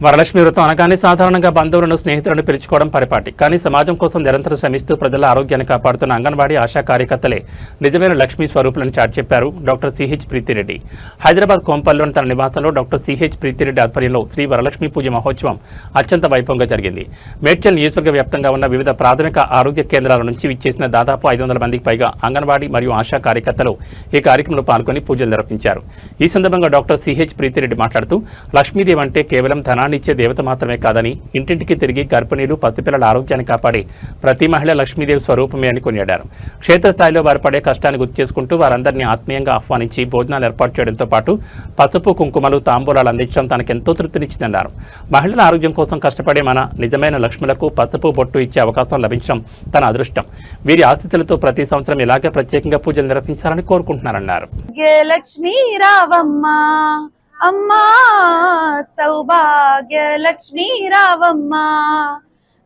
వరలక్ష్మి వ్రతం అనగానే సాధారణంగా బంధువులను స్నేహితులను పిలుచుకోవడం పరిపాటి. కానీ సమాజం కోసం నిరంతరం శ్రమిస్తూ ప్రజల ఆరోగ్యాన్ని కాపాడుతున్న అంగన్వాడీ ఆశా కార్యకర్తలే నిజమైన లక్ష్మీ స్వరూపులని చాటి చెప్పారు డాక్టర్ సిహెచ్ ప్రీతిరెడ్డి. హైదరాబాద్ కోంపల్లిలోని తన నివాసంలో డాక్టర్ సిహెచ్ ప్రీతిరెడ్డి ఆధ్వర్యంలో శ్రీ వరలక్ష్మి పూజ మహోత్సవం అత్యంత వైభవంగా జరిగింది. మేడ్చల్ నియోజకవర్గ వ్యాప్తంగా ఉన్న వివిధ ప్రాథమిక ఆరోగ్య కేంద్రాల నుంచి విచ్చేసిన దాదాపు 500 మందికి పైగా అంగన్వాడీ మరియు ఆశా కార్యకర్తలు ఈ కార్యక్రమంలో పాల్గొని పూజలు నిర్వహించారు. ఈ సందర్భంగా డాక్టర్ సిహెచ్ ప్రీతిరెడ్డి మాట్లాడుతూ లక్ష్మీదేవి అంటే కేవలం ధనాన్ని ఇచ్చే దేవత మాత్రమే కాదని ఇంటింటికి తిరిగి గర్భిణీలు పసిపిల్లల ఆరోగ్యాన్ని కాపాడి ప్రతి మహిళ లక్ష్మీదేవి స్వరూపమే అని కొనియాడారు. క్షేత్రస్థాయిలో వారు పడే కష్టాన్ని గుర్తు చేసుకుంటూ వారందరినీ ఆత్మీయంగా ఆహ్వానించి భోజనాలు ఏర్పాటు చేయడంతో పాటు పసుపు కుంకుమలు తాంబూలాలు అందించడం తనకెంతో తృప్తినిచ్చిందన్నారు. మహిళల ఆరోగ్యం కోసం కష్టపడే మన నిజమైన లక్ష్ములకు పసుపు బొట్టు ఇచ్చే అవకాశం లభించడం తన అదృష్టం. వీరి ఆశీస్సులతో ప్రతి సంవత్సరం ఇలాగే ప్రత్యేకంగా పూజలు నిర్వహించాలని కోరుకుంటున్నారన్నారు. లక్ష్మీ రావమ్మ అమ్మా సౌభాగ్య లక్ష్మీ రావమ్మ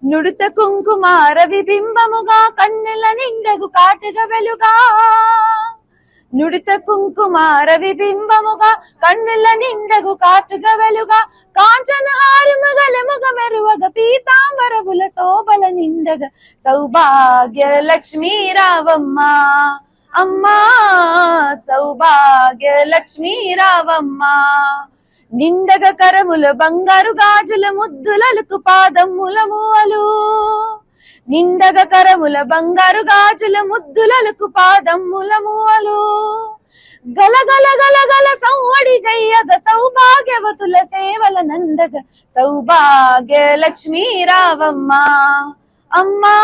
నుడుత కుంకుమార విబింబముగా కన్నుల నిండగు కాటుగ వెలుగా నుడిత కుంకుమార విబింబముగా కన్నుల నిండగు కాటుగ వెలుగా కాంచన హారముగల ముగ మెరువగ పీతాంబరముల శోభల నిండగ సౌభాగ్య లక్ష్మీ రావమ్మ అమ్మా సౌభాగ్య లక్ష్మీ రావమ్మ నిండగ కరముల బంగారు గాజుల ముద్దులకు పాదముల మూవలు నిండగ కరముల బంగారు గాజుల ముద్దులకు పాదముల మూవలు గలగల గలగల సౌవడి జయ్యగ సౌభాగ్యవతుల సేవల నందగ సౌభాగ్య లక్ష్మీ రావమ్మ అమ్మా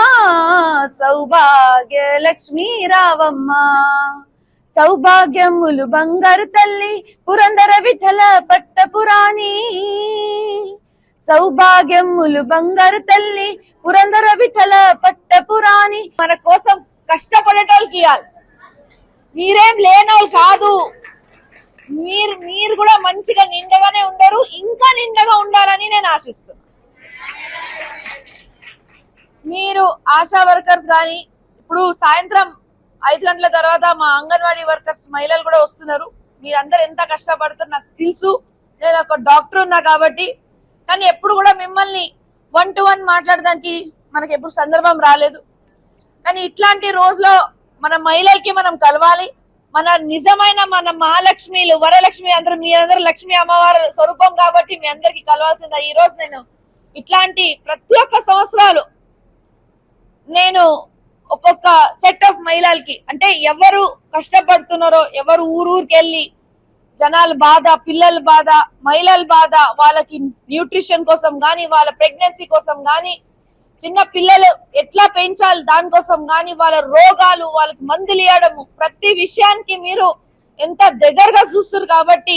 సౌభాగ్య లక్ష్మీ రావమ్మ సౌభాగ్యములు బంగారు తల్లి పురందర విఠల పట్టపురాణి సౌభాగ్యములు బంగారు తల్లి పురందర విఠల పట్టపురాణి మన కోసం కష్టపడేటోళ్ళకి ఇవ్వాలి. మీరేం లేనోళ్ళు కాదు. మీరు కూడా మంచిగా నిండగానే ఉండరు, ఇంకా నిండగా ఉండాలని నేను ఆశిస్తున్నాను. మీరు ఆశా వర్కర్స్ కానీ ఇప్పుడు సాయంత్రం 5 గంటల తర్వాత మా అంగన్వాడీ వర్కర్స్ మహిళలు కూడా వస్తున్నారు. మీరందరూ ఎంత కష్టపడుతారు నాకు తెలుసు. నేను ఒక డాక్టర్ ఉన్నా కాబట్టి. కానీ ఎప్పుడు కూడా మిమ్మల్ని 1-to-1 మాట్లాడడానికి మనకి ఎప్పుడు సందర్భం రాలేదు. కానీ ఇట్లాంటి రోజులో మన మహిళలకి మనం కలవాలి. మన నిజమైన మన మహాలక్ష్మిలు వరలక్ష్మి అందరూ మీ అందరూ లక్ష్మీ అమ్మవారి స్వరూపం కాబట్టి మీ అందరికి కలవాల్సిందే. ఈ రోజు నేను ఇట్లాంటి ప్రతి ఒక్క సంవత్సరాలు నేను ఒక్కొక్క సెట్ ఆఫ్ మహిళలకి అంటే ఎవరు కష్టపడుతున్నారో ఎవరు ఊరూరికి వెళ్ళి జనాల బాధ, పిల్లల బాధ, మహిళల బాధ, వాళ్ళకి న్యూట్రిషన్ కోసం గానీ వాళ్ళ ప్రెగ్నెన్సీ కోసం గానీ చిన్న పిల్లలు ఎట్లా పెంచాలి దానికోసం గానీ వాళ్ళ రోగాలు వాళ్ళకి మందులు ఇవ్వడము ప్రతి విషయానికి మీరు ఎంత దగ్గరగా చూస్తారు కాబట్టి